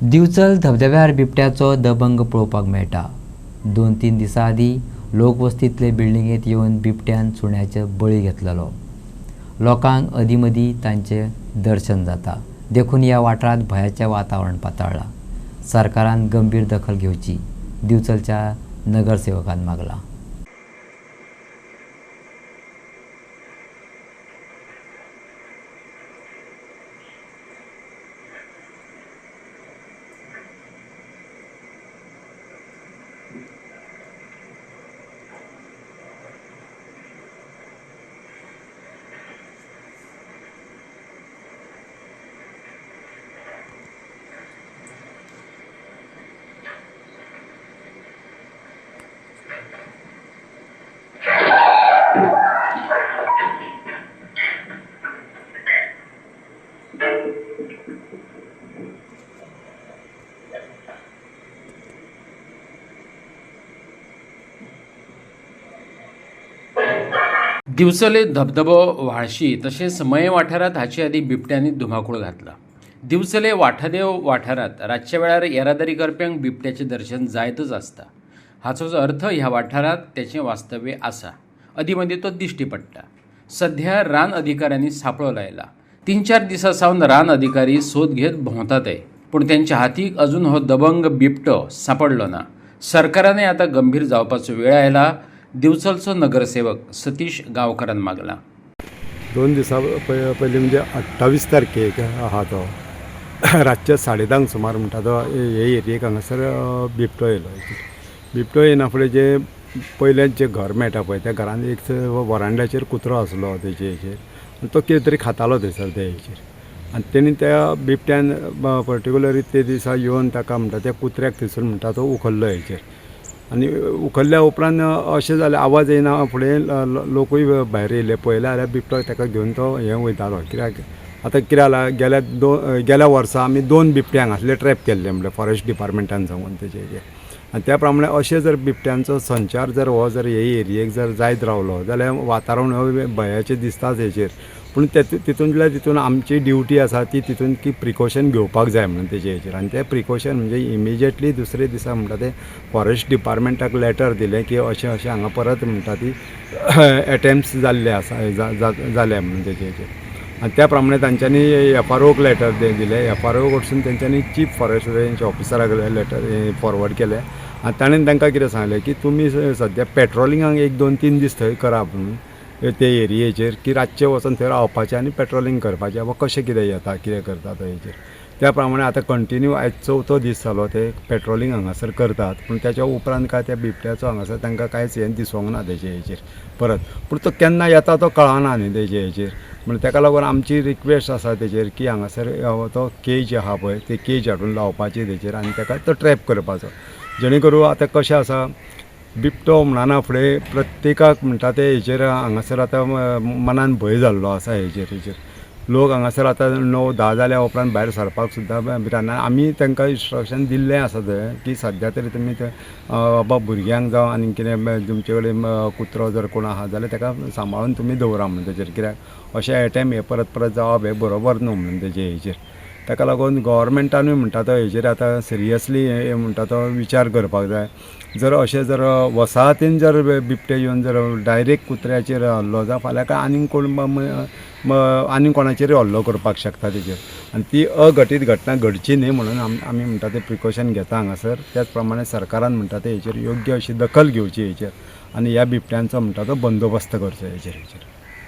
दिवचल धबधब्यार बिबट्याचो दबंग पळोवपाक मेळटा। 2-3 दिसां आदीं लोकवस्तींतले बिल्डिंगेंत येवन बिबट्यान सुण्याचो बळी घेतलेलो। लोकांक अदीमदीं तांचें दर्शन जाता। देखून ह्या वाठारांत भयाचें वातावरण पातळ्ळां। सरकारान गंभीर दखल घेवची, दिवचलच्या नगरसेवकान मागलां। दिवचले धबधबो व्हाळशी तशेंच मये वाठारांत हाचे आदीं बिबट्यांनी धुमाकूळ घातला। दिवचले वाठादेव वाठारांत रातच्या वेळार येरादारी करप्यांक बिबट्याचें दर्शन जायतच आसता। हाचोच अर्थ ह्या वाठारांत तेचें वास्तव्य आसा। अदीं तो दिश्टी पडटा। सध्या रान अधिकाऱ्यांनी सांपळो लायला। 3-4 दिसां सावन रान अधिकारी सोद घेत भोंवताताय, पूण तेंच्या हातीक अजून हो दबंग बिबटो सांपडलो ना। सरकारानय आतां गंभीर जावपाचो वेळ आयला। दिवचलचो नगरसेवक सतीश गांवकारान मागला। 2 दिसां पयलीं म्हणजे 28 तारखेक आहा तो रातचे 10:30 सुमार म्हणटा तो हे एरियेक हांगासर बिबटो येयलो। बिबटो येना फुडें जे पयलेंच जे घर मेळटा पळय त्या घरान एक वरांड्याचेर कुत्रो आसलो तेजे हेचेर, तो कितें तरी खातालो थंयसर त्या हेचेर, आनी तेणी त्या बिबट्यान पर्टिक्युलरी ते दिसा येवन ताका म्हणटा त्या कुत्र्याक थंयसर म्हणटा तो उखल्लो हेचेर, आनी उखल्ल्या उपरांत अशें जालें आवाज येना फुडें लोकूय भायर येयले, पळयले जाल्यार बिबटो ताका घेवन तो हें वयतालो। कित्याक आतां कितें जालां, गेल्या वर्सा आमी 2 बिबट्यांक हांगासले ट्रॅप केल्ले म्हणजे फॉरेस्ट डिपार्टमेंटान सांगून तेजे आनी त्या प्रमाणे अशें जर बिबट्यांचो संचार जर हो जर हे एरियेक जर जायत रावलो जाल्यार वातावरण भयाचें दिसताच हेचेर। पूण तितून आमची ड्युटी आसा ती तितून की प्रिकॉशन घेवपाक जाय म्हणून तेजे हेचेर, आनी ते प्रिकॉशन म्हणजे इमिजिएटली दुसरे दिसा म्हणटा ते फॉरेस्ट डिपार्टमेंटाक लेटर दिलें की अशें हांगा परत म्हणटा ती एटेम्प्ट्स जाल्ले आसा जाल्या म्हणून तेजे हेचेर, आनी त्या प्रमाणे तांच्यांनी एफआरओक लेटर दिलें। एफआरओ कडसून तेंच्यांनी चीफ फॉरेस्ट रेंज ऑफिसराक लेटर फॉरवर्ड केलें, आनी ताणें तांकां कितें सांगलें की तुमी सद्या पेट्रोलिंगाक 1-2-3 दीस थंय करा म्हणून ते एरियेचेर, की रातचे वचून थंय रावपाचें आनी पेट्रोलिंग करपाचें वा कशें कितें येता कितें करता तो हेचेर। त्या प्रमाणे आतां कंटिन्यू आयज 4थो दीस जालो ते पेट्रोलिंग हांगासर करतात, पूण त्याच्या उपरांत काय त्या बिबट्याचो हांगासर तांकां कांयच हें दिसूंक ना तेजे हेचेर परत। पूण तो केन्ना येता तो कळना न्ही तेजे हेचेर, म्हणून ताका लागून आमची रिक्वेस्ट आसा तेजेर की हांगासर तो केज आहा पळय ती केज हाडून लावपाची तेजेर आनी ताका तो ट्रॅप करपाचो, जेणे करून आतां कशें आसा बिबटो म्हणना फुडें प्रत्येकाक म्हणटा ते हेचेर हांगासर आतां मनान भंय जाल्लो आसा हेचेर लोक हांगासर आतां 9-10 जाल्या उपरांत भायर सरपाक सुद्दां भिराना। आमी तांकां इन्स्ट्रक्शन दिल्लें आसा थंय की सद्या तरी तुमी थंय बाबा भुरग्यांक जावं आनी कितें तुमचे कडेन कुत्रो जर कोण आहा जाल्यार ताका सांबाळून तुमी दवरा म्हणून तेजेर, कित्याक अशें एटेम हे परत जावप हे बरोबर न्हू म्हणून तेजे हेचेर। ताका लागून गव्हर्मेंटानूय म्हणटा तो हेचेर आतां सिरियसली म्हणटा तो विचार करपाक जाय। जर अशें जर वसाहतीन जर बिबटे येवन जर डायरेक्ट कुत्र्याचेर हल्लो जावं फाल्यां काय आनी कोणाचेरय हल्लो करपाक शकता तेजेर, आनी ती अघटीत घटना घडची न्ही म्हणून आमी म्हणटा ते प्रिकॉशन घेता हांगासर। त्याच प्रमाणे सरकारान म्हणटा ते हेचेर योग्य अशी दखल घेवची हेचेर, आनी ह्या बिबट्यांचो म्हणटा तो बंदोबस्त करचो हेचेर।